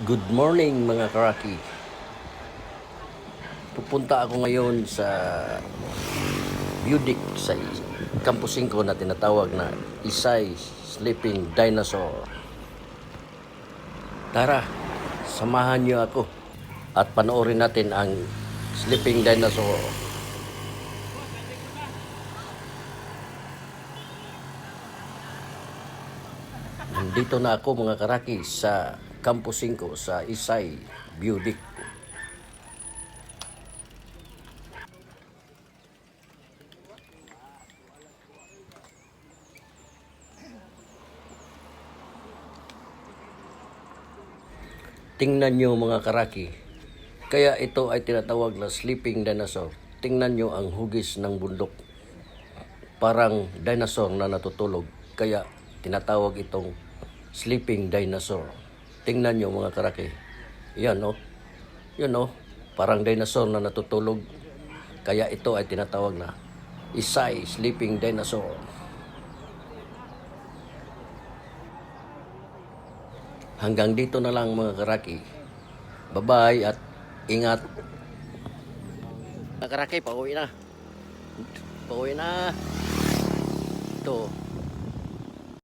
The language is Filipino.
Good morning mga karaki. Pupunta ako ngayon sa Budik sa Campus 5 na tinatawag na Isay Sleeping Dinosaur. Tara, samahan niyo ako at panoorin natin ang Sleeping Dinosaur. Nandito na ako mga karaki sa Campus 5 sa Isay Budik. Tingnan nyo mga karaki, kaya ito ay tinatawag na sleeping dinosaur. Tingnan nyo ang hugis ng bundok. Parang dinosaur na natutulog, kaya tinatawag itong sleeping dinosaur. Tingnan nyo mga karaki. Yan o. Yun o. Parang dinosaur na natutulog, kaya ito ay tinatawag na Isay Sleeping Dinosaur. Hanggang dito na lang mga karaki. Bye-bye at ingat. Mga karaki, pauwi na. Pauwi na. Ito.